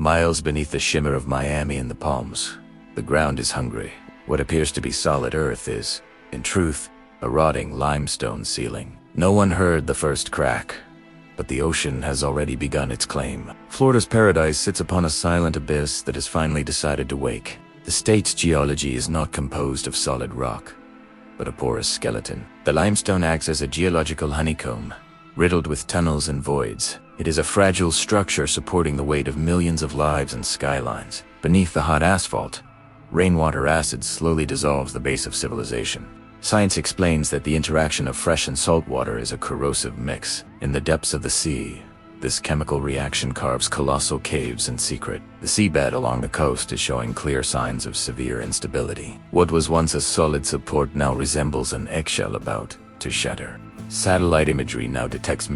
Miles beneath the shimmer of Miami and the palms, the ground is hungry. What appears to be solid earth is, in truth, a rotting limestone ceiling. No one heard the first crack, but the ocean has already begun its claim. Florida's paradise sits upon a silent abyss that has finally decided to wake. The state's geology is not composed of solid rock, but a porous skeleton. The limestone acts as a geological honeycomb, riddled with tunnels and voids. It is a fragile structure supporting the weight of millions of lives and skylines. Beneath the hot asphalt, rainwater acid slowly dissolves the base of civilization. Science explains that the interaction of fresh and salt water is a corrosive mix. In the depths of the sea, this chemical reaction carves colossal caves in secret. The seabed along the coast is showing clear signs of severe instability. What was once a solid support now resembles an eggshell about to shatter. Satellite imagery now detects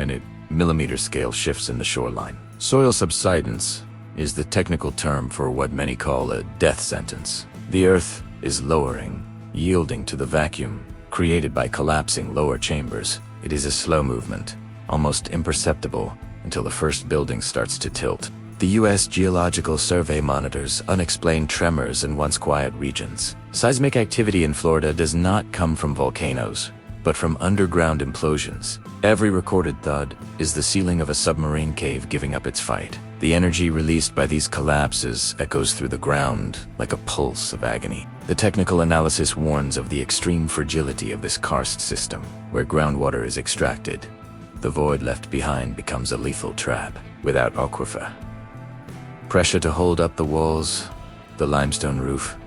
millimeter scale shifts in the shoreline. Soil subsidence is the technical term for what many call a death sentence. The earth is lowering, yielding to the vacuum created by collapsing lower chambers. It is a slow movement, almost imperceptible until the first building starts to tilt. The U.S. Geological Survey monitors unexplained tremors in once quiet regions. Seismic activity in Florida does not come from volcanoes, but from underground implosions. Every recorded thud is the ceiling of a submarine cave giving up its fight. The energy released by these collapses echoes through the ground like a pulse of agony. The technical analysis warns of the extreme fragility of this karst system. Where groundwater is extracted, the void left behind becomes a lethal trap. Without aquifer, pressure to hold up the walls, the limestone roof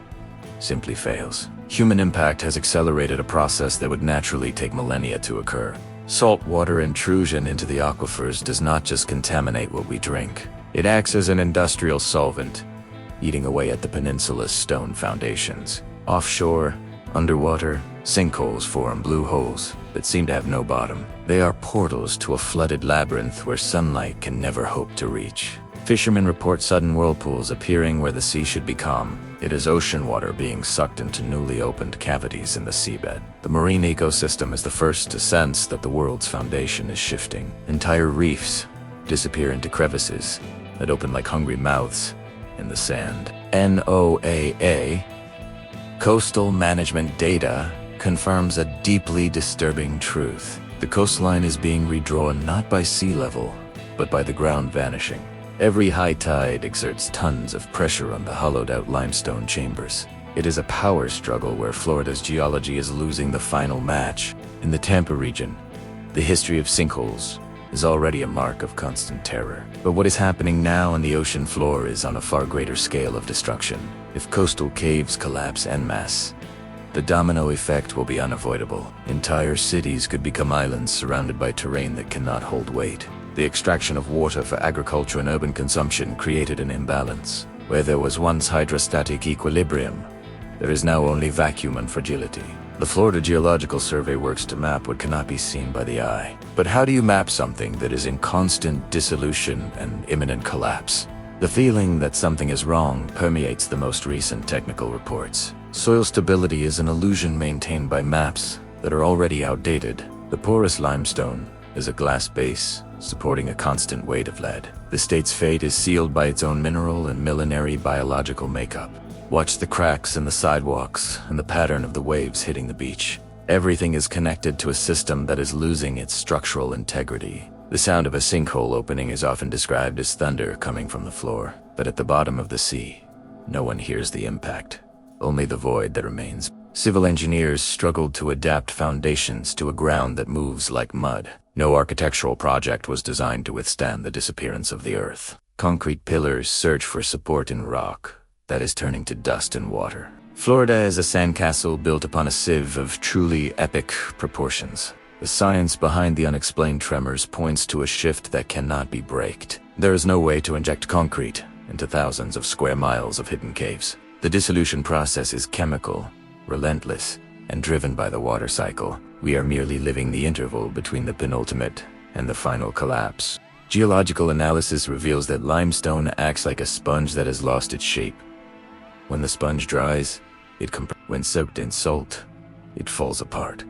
simply fails. Human impact has accelerated a process that would naturally take millennia to occur. Saltwater intrusion into the aquifers does not just contaminate what we drink. It acts as an industrial solvent, eating away at the peninsula's stone foundations. Offshore, underwater, sinkholes form blue holes that seem to have no bottom. They are portals to a flooded labyrinth where sunlight can never hope to reach. Fishermen report sudden whirlpools appearing where the sea should be calm. It is ocean water being sucked into newly opened cavities in the seabed. The marine ecosystem is the first to sense that the world's foundation is shifting. Entire reefs disappear into crevices that open like hungry mouths in the sand. NOAA, coastal management data, confirms a deeply disturbing truth. The coastline is being redrawn not by sea level, but by the ground vanishing. Every high tide exerts tons of pressure on the hollowed-out limestone chambers. It is a power struggle where Florida's geology is losing the final match. In the Tampa region, the history of sinkholes is already a mark of constant terror. But what is happening now on the ocean floor is on a far greater scale of destruction. If coastal caves collapse en masse, the domino effect will be unavoidable. Entire cities could become islands surrounded by terrain that cannot hold weight. The extraction of water for agriculture and urban consumption created an imbalance. Where there was once hydrostatic equilibrium, there is now only vacuum and fragility. The Florida Geological Survey works to map what cannot be seen by the eye. But how do you map something that is in constant dissolution and imminent collapse? The feeling that something is wrong permeates the most recent technical reports. Soil stability is an illusion maintained by maps that are already outdated. The porous limestone is a glass base supporting a constant weight of lead. The state's fate is sealed by its own mineral and millenary biological makeup. Watch the cracks in the sidewalks and the pattern of the waves hitting the beach. Everything is connected to a system that is losing its structural integrity. The sound of a sinkhole opening is often described as thunder coming from the floor, but at the bottom of the sea, no one hears the impact, only the void that remains. Civil engineers struggled to adapt foundations to a ground that moves like mud. No architectural project was designed to withstand the disappearance of the earth. Concrete pillars search for support in rock that is turning to dust and water. Florida is a sandcastle built upon a sieve of truly epic proportions. The science behind the unexplained tremors points to a shift that cannot be braked. There is no way to inject concrete into thousands of square miles of hidden caves. The dissolution process is chemical, relentless, and driven by the water cycle. We are merely living the interval between the penultimate and the final collapse. Geological analysis reveals that limestone acts like a sponge that has lost its shape. When the sponge dries, when soaked in salt, it falls apart.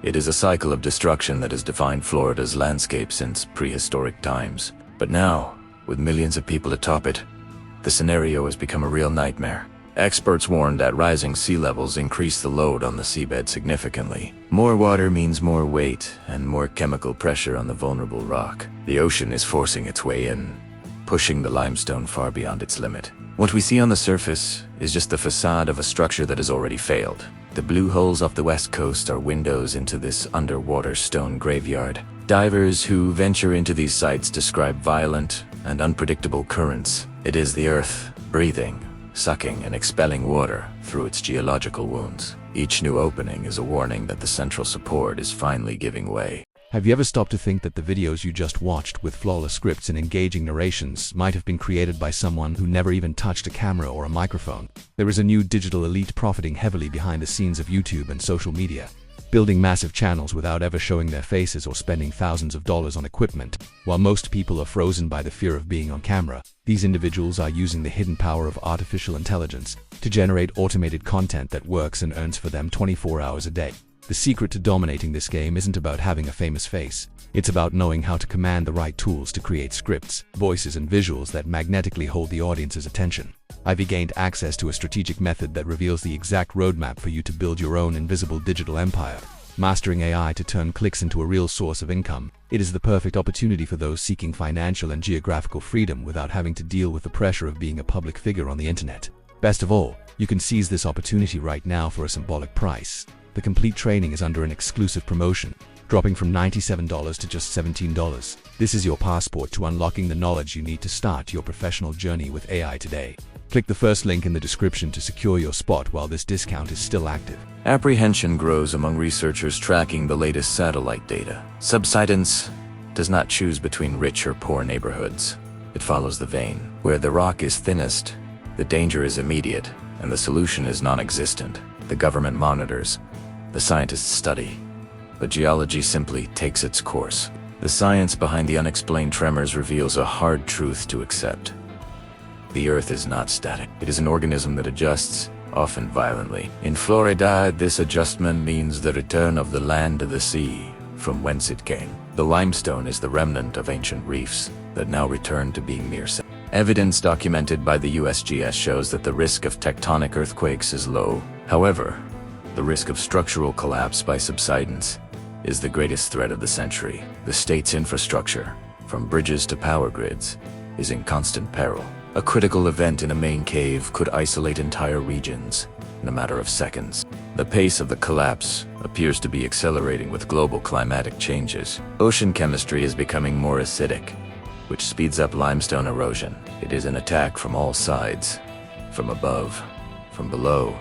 It is a cycle of destruction that has defined Florida's landscape since prehistoric times. But now, with millions of people atop it, The scenario has become a real nightmare. Experts warned that rising sea levels increase the load on the seabed significantly. More water means more weight and more chemical pressure on the vulnerable rock. The ocean is forcing its way in, pushing the limestone far beyond its limit. What we see on the surface is just the facade of a structure that has already failed. The blue holes off the west coast are windows into this underwater stone graveyard. Divers who venture into these sites describe violent and unpredictable currents. It is the earth breathing, sucking and expelling water through its geological wounds. Each new opening is a warning that the central support is finally giving way. Have you ever stopped to think that the videos you just watched with flawless scripts and engaging narrations might have been created by someone who never even touched a camera or a microphone? There is a new digital elite profiting heavily behind the scenes of YouTube and social media, building massive channels without ever showing their faces or spending thousands of dollars on equipment. While most people are frozen by the fear of being on camera, these individuals are using the hidden power of artificial intelligence to generate automated content that works and earns for them 24 hours a day. The secret to dominating this game isn't about having a famous face. It's about knowing how to command the right tools to create scripts, voices, and visuals that magnetically hold the audience's attention. I've gained access to a strategic method that reveals the exact roadmap for you to build your own invisible digital empire. Mastering AI to turn clicks into a real source of income. It is the perfect opportunity for those seeking financial and geographical freedom without having to deal with the pressure of being a public figure on the internet. Best of all, you can seize this opportunity right now for a symbolic price. The complete training is under an exclusive promotion, dropping from $97 to just $17. This is your passport to unlocking the knowledge you need to start your professional journey with AI today. Click the first link in the description to secure your spot while this discount is still active. Apprehension grows among researchers tracking the latest satellite data. Subsidence does not choose between rich or poor neighborhoods. It follows the vein. Where the rock is thinnest, the danger is immediate, and the solution is non-existent. The government monitors. The scientists study, but geology simply takes its course. The science behind the unexplained tremors reveals a hard truth to accept. The Earth is not static. It is an organism that adjusts, often violently. In Florida, this adjustment means the return of the land to the sea, from whence it came. The limestone is the remnant of ancient reefs that now return to being mere sand. Evidence documented by the USGS shows that the risk of tectonic earthquakes is low. However, the risk of structural collapse by subsidence is the greatest threat of the century. The state's infrastructure, from bridges to power grids, is in constant peril. A critical event in a main cave could isolate entire regions in a matter of seconds. The pace of the collapse appears to be accelerating with global climatic changes. Ocean chemistry is becoming more acidic, which speeds up limestone erosion. It is an attack from all sides, from above, from below,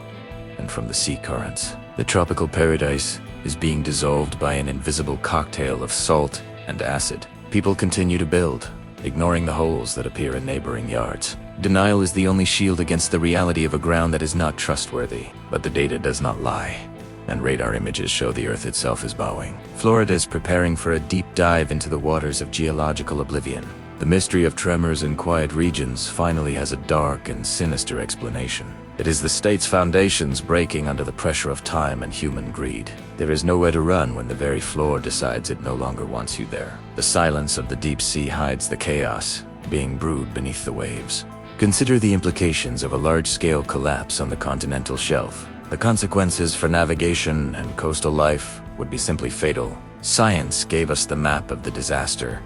and from the sea currents. The tropical paradise is being dissolved by an invisible cocktail of salt and acid. People continue to build, ignoring the holes that appear in neighboring yards. Denial is the only shield against the reality of a ground that is not trustworthy. But the data does not lie, and radar images show the Earth itself is bowing. Florida is preparing for a deep dive into the waters of geological oblivion. The mystery of tremors in quiet regions finally has a dark and sinister explanation. It is the state's foundations breaking under the pressure of time and human greed. There is nowhere to run when the very floor decides it no longer wants you there. The silence of the deep sea hides the chaos being brewed beneath the waves. Consider the implications of a large-scale collapse on the continental shelf. The consequences for navigation and coastal life would be simply fatal. Science gave us the map of the disaster,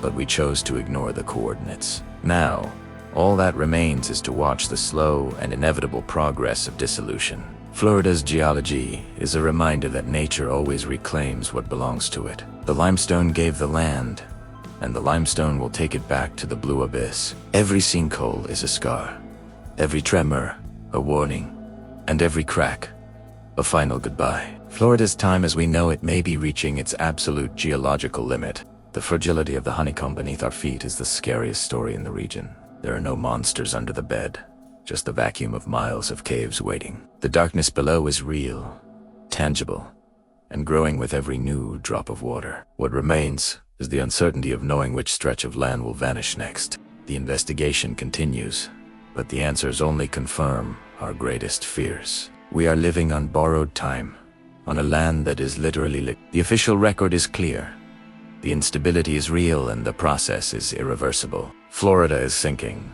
but we chose to ignore the coordinates. Now, all that remains is to watch the slow and inevitable progress of dissolution. Florida's geology is a reminder that nature always reclaims what belongs to it. The limestone gave the land, and the limestone will take it back to the blue abyss. Every sinkhole is a scar, every tremor a warning, and every crack a final goodbye. Florida's time as we know it may be reaching its absolute geological limit. The fragility of the honeycomb beneath our feet is the scariest story in the region. There are no monsters under the bed, just the vacuum of miles of caves waiting. The darkness below is real, tangible, and growing with every new drop of water. What remains is the uncertainty of knowing which stretch of land will vanish next. The investigation continues, but the answers only confirm our greatest fears. We are living on borrowed time, on a land that is literally The official record is clear. The instability is real and the process is irreversible. Florida is sinking,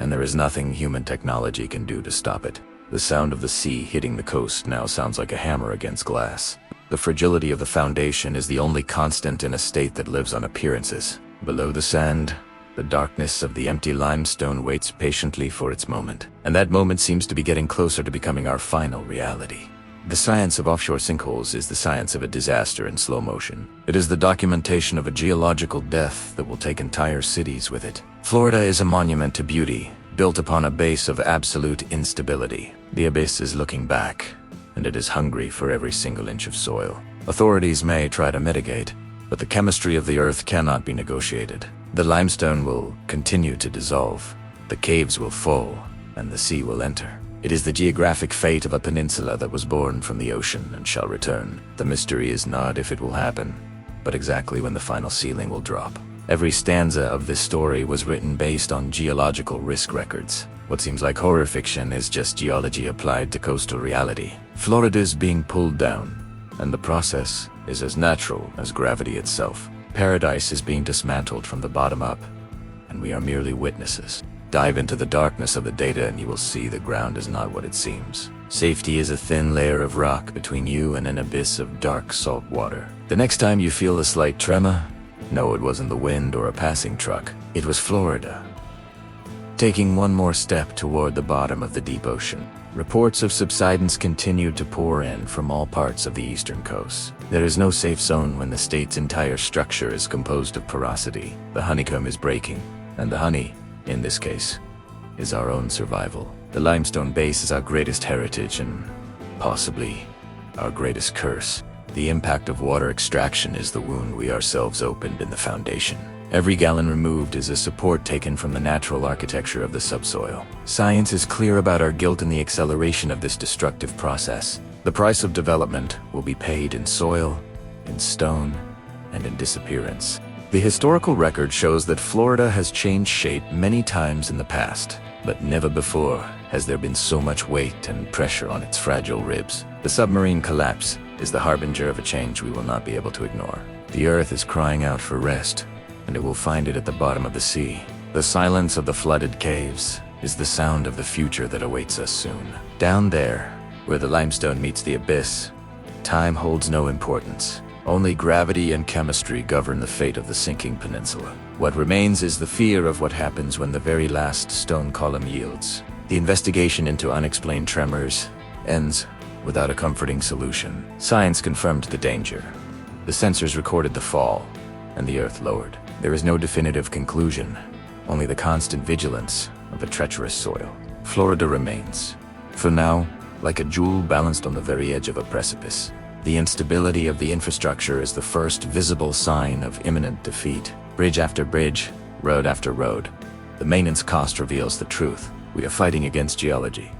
and there is nothing human technology can do to stop it. The sound of the sea hitting the coast now sounds like a hammer against glass. The fragility of the foundation is the only constant in a state that lives on appearances. Below the sand, the darkness of the empty limestone waits patiently for its moment, and that moment seems to be getting closer to becoming our final reality. The science of offshore sinkholes is the science of a disaster in slow motion. It is the documentation of a geological death that will take entire cities with it. Florida is a monument to beauty, built upon a base of absolute instability. The abyss is looking back, and it is hungry for every single inch of soil. Authorities may try to mitigate, but the chemistry of the earth cannot be negotiated. The limestone will continue to dissolve, the caves will fall, and the sea will enter. It is the geographic fate of a peninsula that was born from the ocean and shall return. The mystery is not if it will happen, but exactly when the final ceiling will drop. Every stanza of this story was written based on geological risk records. What seems like horror fiction is just geology applied to coastal reality. Florida is being pulled down, and the process is as natural as gravity itself. Paradise is being dismantled from the bottom up, and we are merely witnesses. Dive into the darkness of the data and you will see the ground is not what it seems. Safety is a thin layer of rock between you and an abyss of dark salt water. The next time you feel a slight tremor, no, it wasn't the wind or a passing truck. It was Florida, taking one more step toward the bottom of the deep ocean. Reports of subsidence continued to pour in from all parts of the eastern coast. There is no safe zone when the state's entire structure is composed of porosity. The honeycomb is breaking, and the honey, in this case, is our own survival. The limestone base is our greatest heritage and possibly our greatest curse. The impact of water extraction is the wound we ourselves opened in the foundation. Every gallon removed is a support taken from the natural architecture of the subsoil. Science is clear about our guilt in the acceleration of this destructive process. The price of development will be paid in soil, in stone, and in disappearance. The historical record shows that Florida has changed shape many times in the past, but never before has there been so much weight and pressure on its fragile ribs. The submarine collapse is the harbinger of a change we will not be able to ignore. The earth is crying out for rest, and it will find it at the bottom of the sea. The silence of the flooded caves is the sound of the future that awaits us soon. Down there, where the limestone meets the abyss, time holds no importance. Only gravity and chemistry govern the fate of the sinking peninsula. What remains is the fear of what happens when the very last stone column yields. The investigation into unexplained tremors ends without a comforting solution. Science confirmed the danger. The sensors recorded the fall, and the earth lowered. There is no definitive conclusion, only the constant vigilance of a treacherous soil. Florida remains, for now, like a jewel balanced on the very edge of a precipice. The instability of the infrastructure is the first visible sign of imminent defeat. Bridge after bridge, road after road, the maintenance cost reveals the truth. We are fighting against geology,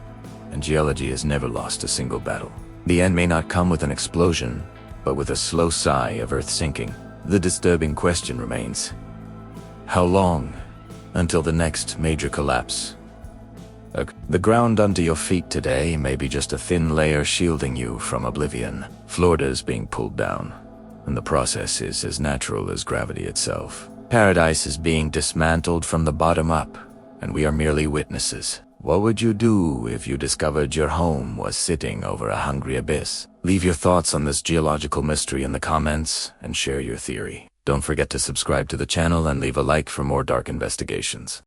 and geology has never lost a single battle. The end may not come with an explosion, but with a slow sigh of earth sinking. The disturbing question remains, how long until the next major collapse? The ground under your feet today may be just a thin layer shielding you from oblivion. Florida is being pulled down, and the process is as natural as gravity itself. Paradise is being dismantled from the bottom up, and we are merely witnesses. What would you do if you discovered your home was sitting over a hungry abyss? Leave your thoughts on this geological mystery in the comments and share your theory. Don't forget to subscribe to the channel and leave a like for more dark investigations.